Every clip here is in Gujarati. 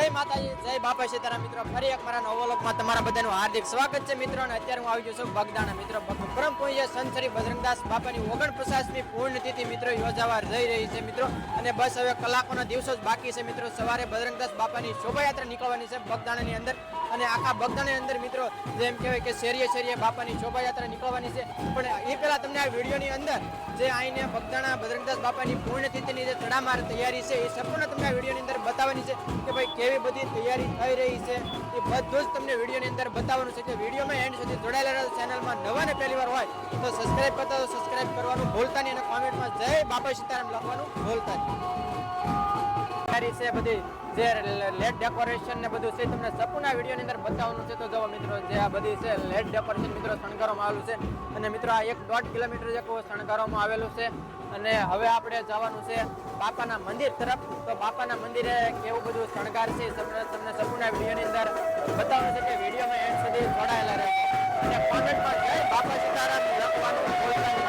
જય માતાજી, જય બાપા સીતારામ મિત્રો. ફરી એક મારા નવા વ્લોગમાં તમારા બધાનું હાર્દિક સ્વાગત છે મિત્રો. અને અત્યારે હું આવી ગયો છું બગદાણા મિત્રો. પરમ પૂજ્ય સંત શ્રી બજરંગદાસ બાપાની 49મી પુણ્યતિથિ મિત્રો યોજાવા જઈ રહી છે મિત્રો. અને બસ હવે કલાકોના દિવસો જ બાકી છે મિત્રો. સવારે બજરંગદાસ બાપાની શોભાયાત્રા નીકળવાની છે બગદાણાની અંદર. અને આખા બગદાણાની અંદર મિત્રો જેમ કહેવાય કે શેરીએ શેરીએ બાપાની શોભાયાત્રા નીકળવાની છે. પણ એ પહેલા તમને આ વિડીયોની અંદર જે આઈને બગદાણા બજરંગદાસ બાપાની પુણ્યતિથિની જે તડામાર તૈયારી છે એ સંપૂર્ણ તમને આ વિડીયોની અંદર બતાવવાની છે કે ભાઈ કેવી બધી તૈયારી થઈ રહી છે. એ બધું જ તમને વિડીયોની અંદર બતાવવાનું છે. કે વિડીયોમાં એન્ડ સુધી જોડાયેલા રહો. ચેનલમાં નવા ને પહેલી વાર હોય તો સબસ્ક્રાઇબ કરતા તો સબસ્ક્રાઇબ કરવાનું ભૂલતા નહીં. અને કોમેન્ટમાં જય બાપા સીતારામ લખવાનું ભૂલતા નહીં. તૈયારી છે બધી જે લેટ ડેકોરેશન ને બધું છે તમને સંપૂર્ણ વિડીયોની અંદર બતાવવાનું છે. તો જુઓ મિત્રો જે આ બધી છે લેટ ડેકોરેશન મિત્રો શણગારવામાં આવેલું છે. અને મિત્રો આ 1.5 કિલોમીટર જેટલું શણગારવામાં આવેલું છે. અને હવે આપણે જવાનું છે બાપાના મંદિર તરફ. તો બાપાના મંદિરે કેવું બધું શણગાર છે તમને સંપૂર્ણ વિડીયોની અંદર બતાવવાનું છે. કે વિડીયોમાં એન્ડ સુધી જોડાયેલા રહેજો. અને કોમેન્ટમાં જય બાપા સીતારામ લખવાનું ભૂલતા નહીં.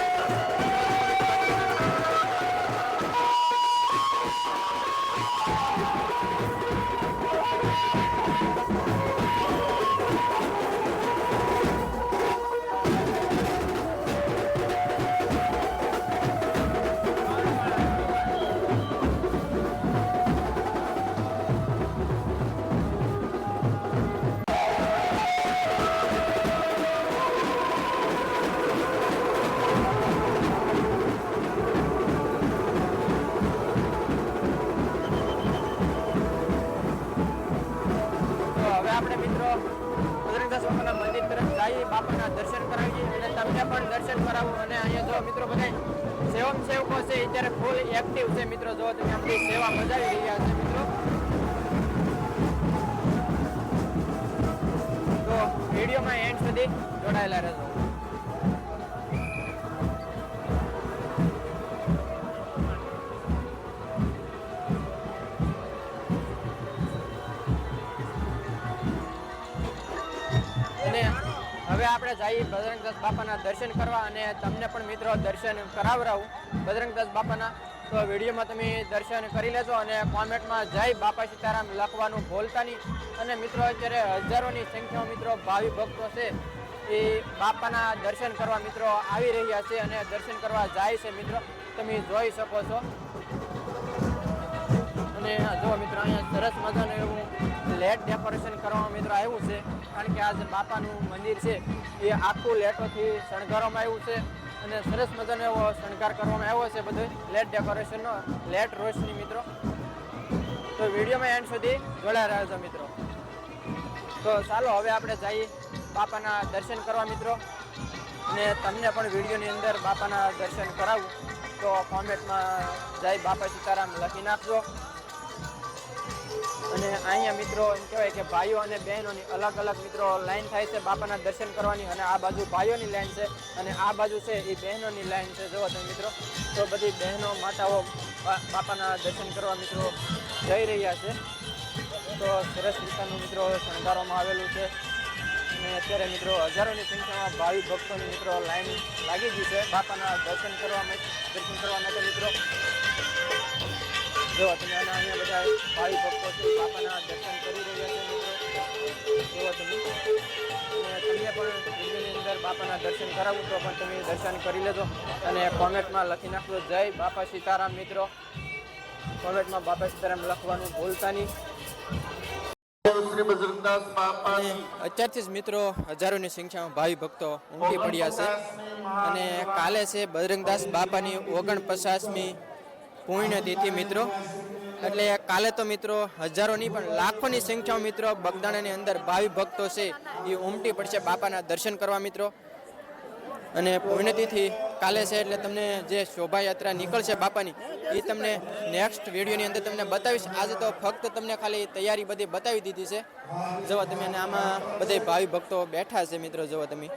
આપણે મિત્રો બજરંગદાસ બાપાના મંદિર તરફ જઈએ, બાપાના દર્શન કરાવીએ અને તમને પણ દર્શન કરાવું. અને અહીંયા જો મિત્રો બધા સેવકો છે અત્યારે ફૂલ એક્ટિવ છે મિત્રો. જો તમે આપણી સેવા બજાવી રહ્યા છે મિત્રો. તો વિડીયોમાં એન્ડ સુધી જોડાયેલા રહેજો. હવે આપણે જઈએ બજરંગદાસ બાપાના દર્શન કરવા અને તમને પણ મિત્રો દર્શન કરાવરાવું બજરંગદાસ બાપાના. તો વિડીયોમાં તમે દર્શન કરી લેજો અને કોમેન્ટમાં જય બાપા સીતારામ લખવાનું ભૂલતા નહીં. અને મિત્રો અત્યારે હજારોની સંખ્યામાં મિત્રો ભાવિ ભક્તો છે એ બાપાના દર્શન કરવા મિત્રો આવી રહ્યા છે અને દર્શન કરવા જાય છે મિત્રો. તમે જોઈ શકો છો. અને જો મિત્રો અહીંયા સરસ મજાનું એવું લેટ ડેકોરેશન કરવામાં મિત્રો આવ્યું છે. કારણ કે આ જે બાપાનું મંદિર છે એ આખું લેટોથી શણગારવામાં આવ્યું છે. અને સરસ મજાનો એવો શણગાર કરવામાં આવ્યો છે બધું લેટ ડેકોરેશનનો, લેટ રોશની મિત્રો. તો વિડીયોમાં એન્ડ સુધી જોડાયા રહેજો મિત્રો. તો ચાલો હવે આપણે જઈએ બાપાના દર્શન કરવા મિત્રો. અને તમને પણ વિડીયોની અંદર બાપાના દર્શન કરાવું તો કોમેન્ટમાં જય બાપા સીતારામ લખી નાખજો. અને અહીંયા મિત્રો એમ કહેવાય કે ભાઈઓ અને બહેનોની અલગ અલગ મિત્રો લાઈન થાય છે બાપાના દર્શન કરવાની. અને આ બાજુ ભાઈઓની લાઈન છે અને આ બાજુ છે એ બહેનોની લાઈન છે. જુઓ તમે મિત્રો. તો બધી બહેનો માતાઓ બાપાના દર્શન કરવા મિત્રો જઈ રહ્યા છે. તો સરસ રીતનું મિત્રો શણગારવામાં આવેલું છે. અને અત્યારે મિત્રો હજારોની સંખ્યામાં ભાવિ ભક્તોની મિત્રો લાઈન લાગી ગઈ છે બાપાના દર્શન કરવા માટે મિત્રો. જો તમે અહીંયા બધા ભાવિ ભક્તો છે બાપાના દર્શન કરી રહ્યા છે મિત્રો. જો તમે તમને પણ વિડીયોની અંદર બાપાના દર્શન કરાવું તો પણ તમે દર્શન કરી લેજો. અને કોમેન્ટમાં લખી નાખજો જય બાપા સીતારામ મિત્રો. કોમેન્ટમાં બાપા સીતારામ લખવાનું ભૂલતા નહીં. અત્યારથી જ મિત્રો હજારોની સંખ્યામાં ભાવિ ભક્તો ઉમટી પડ્યા છે. અને કાલે છે બજરંગદાસ બાપાની 49મી પુણ્યતિથિ મિત્રો. એટલે કાલે તો મિત્રો હજારોની પણ લાખોની સંખ્યામાં મિત્રો બગદાણાની અંદર ભાવિ ભક્તો છે એ ઉમટી પડશે બાપાના દર્શન કરવા મિત્રો. અને પુણ્યતિથિ કાલે છે એટલે તમને જે શોભાયાત્રા નીકળશે બાપાની એ તમને નેક્સ્ટ વિડીયોની અંદર તમને બતાવીશ. આજે તો ફક્ત તમને ખાલી તૈયારી બધી બતાવી દીધી છે. જુઓ તમે. અને આમાં બધા ભાવિ ભક્તો બેઠા છે મિત્રો. જુઓ તમે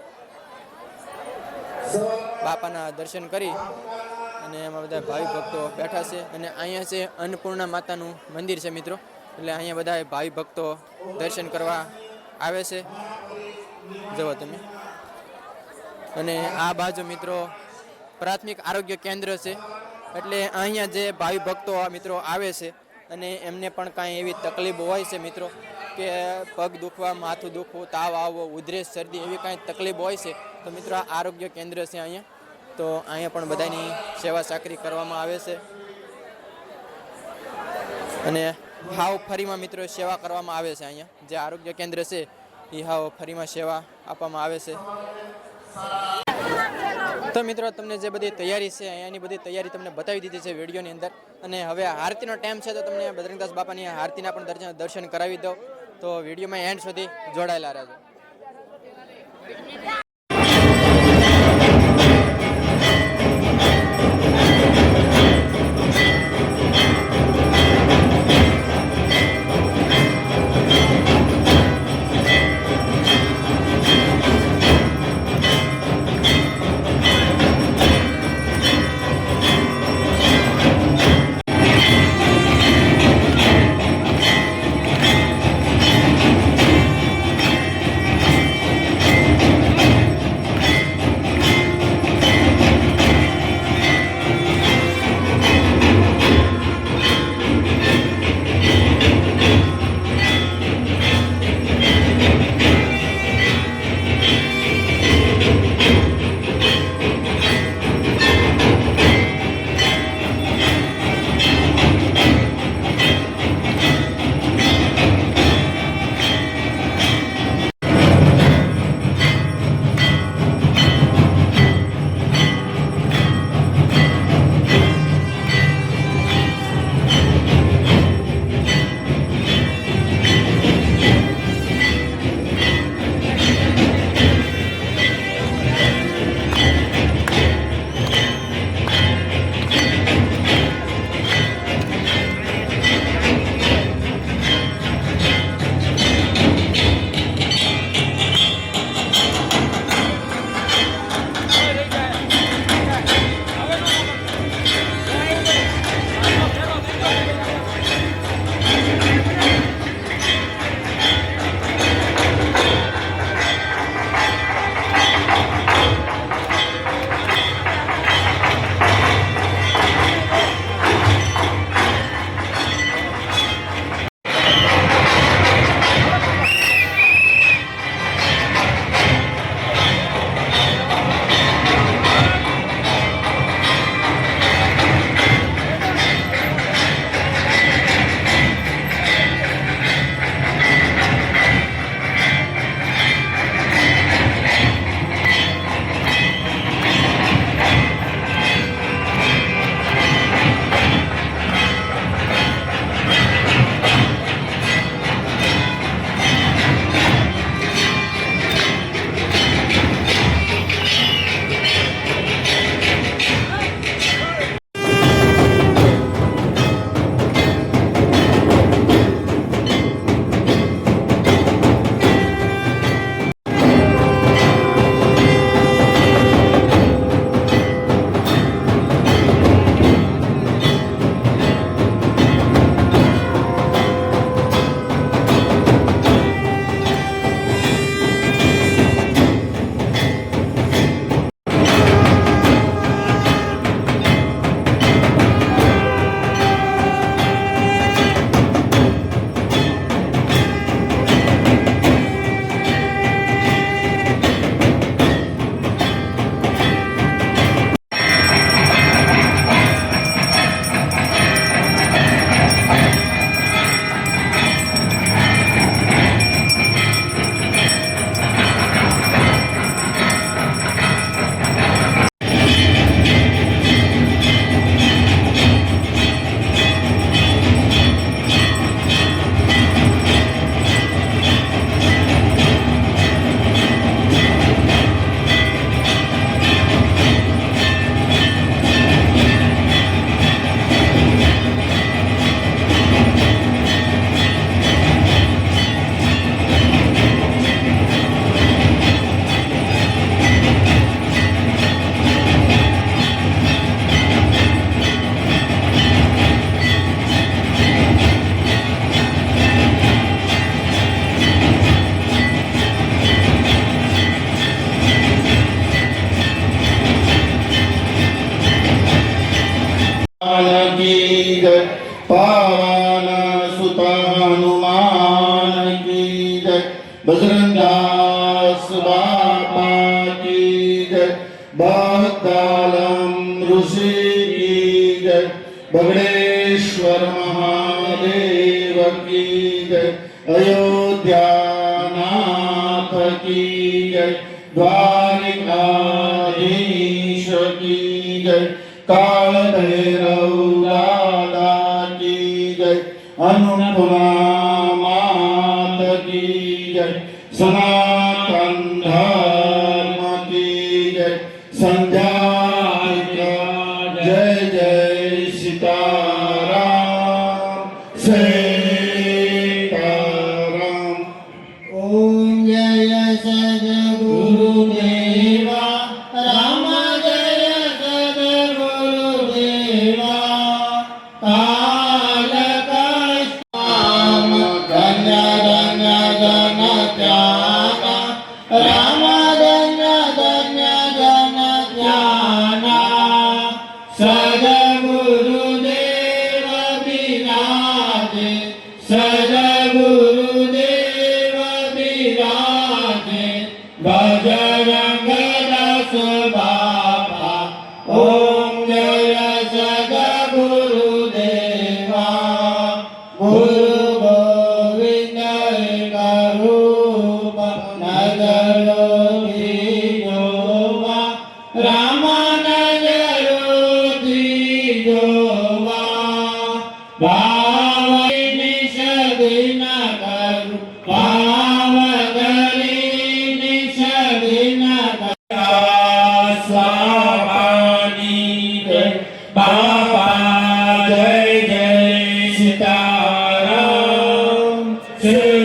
બાપાના દર્શન કરી અને એમાં બધા ભાવિ ભક્તો બેઠા છે. અને અહીંયા છે અન્નપૂર્ણા માતાનું મંદિર છે મિત્રો. એટલે અહીંયા બધા ભાવિ ભક્તો દર્શન કરવા આવે છે. જુઓ તમે. અને આ બાજુ મિત્રો પ્રાથમિક આરોગ્ય કેન્દ્ર છે. એટલે અહીંયા જે ભાવિ ભક્તો મિત્રો આવે છે અને એમને પણ કાંઈ એવી તકલીફ હોય છે મિત્રો કે પગ દુખવા, માથું દુખવું, તાવ આવવો, ઉધરસ, શરદી એવી કાંઈ તકલીફ હોય છે તો મિત્રો આ આરોગ્ય કેન્દ્ર છે અહીંયા. તો અહીંયા પણ બધાની સેવા સાકરી કરવામાં આવે છે અને હાવ ફરીમાં મિત્રો સેવા કરવામાં આવે છે. અહીંયા જે આરોગ્ય કેન્દ્ર છે એ હાવ ફરીમાં સેવા આપવામાં આવે છે. તો મિત્રો તમને જે બધી તૈયારી છે અહીંયાની બધી તૈયારી તમને બતાવી દીધી છે વિડીયોની અંદર. અને હવે આરતીનો ટાઈમ છે તો તમને બજરંગદાસ બાપાની આરતીના પણ દર્શન કરાવી દો. તો વિડીયોમાં એન્ડ સુધી જોડાયેલા રહેજો. बजरंगदास बाबा की जय, बागदालम ऋषि की जय, बगड़ेश्वर महादेव की जय, अयोध्यानाथ की जय, द्वारिकाधीश की जय, काल भैरव दादा की जय, अन्नपूर्णा मात की जय, सनातन धर्म की जय, संध्या जय जय सीताराम सीताराम। ओम जय सद्गुरुदेवा राम जय सद्गुरुदेवा काल कष्टाम धन्य धन्य जन ज्ञाना राम धन्य धन्य जन ज्ञाना सद्गुरुदेव विराजे सद्गुरुदेव विराजे बजरंगदास बाबा ओम जय सद्गुरुदेवा गुरु गोविंद एक रूप नजरो दीजोवा राम नजरो दीजोवा भाव निषदिन करु भाव गरी निषदिन स्वामी जय बाबा जय जय सीताराम सीताराम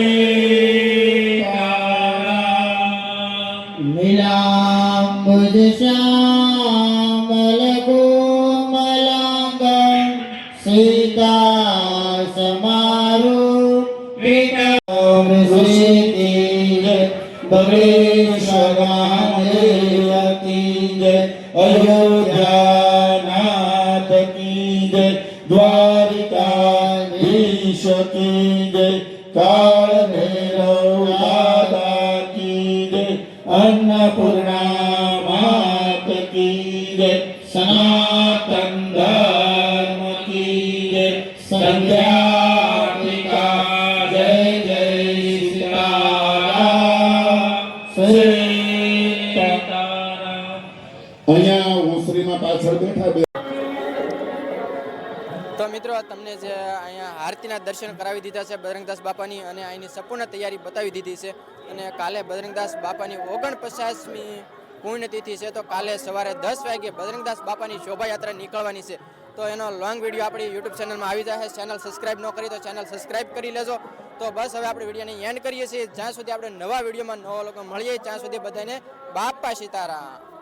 नीलांबुज श्यामल कोमलांगं सीता समारूपित बगड़ेश्वर महादेव की जय, अयोध्यानाथ की जय, द्वारिकाधीश की जय, काल भैरव दादा की जय, अन्नपूर्णा मात की जय, सनातन धर्म की जय, संध्या जय जय सीताराम। અહીંયા ઓસરીમાં પાછળ બેઠા બે તો મિત્રો તમને જે અહીંયા આરતીના દર્શન કરાવી દીધા છે બજરંગદાસ બાપાની અને અહીંની સંપૂર્ણ તૈયારી બતાવી દીધી છે અને કાલે બજરંગદાસ બાપાની 49મી પુણ્યતિથિ છે તો કાલે સવારે 10 વાગે બજરંગદાસ બાપાની શોભાયાત્રા નીકળવાની છે તો એનો લોંગ વિડીયો આપણી યુટ્યુબ ચેનલમાં આવી જશે ચેનલ સબસ્ક્રાઇબ ન કરી તો ચેનલ સબસ્ક્રાઇબ કરી લેજો તો બસ હવે આપણે વિડીયોને એન્ડ કરીએ છીએ જ્યાં સુધી આપણે નવા વિડીયોમાં નવા લોકો મળીએ ત્યાં સુધી બધાને બાપા સીતારામ।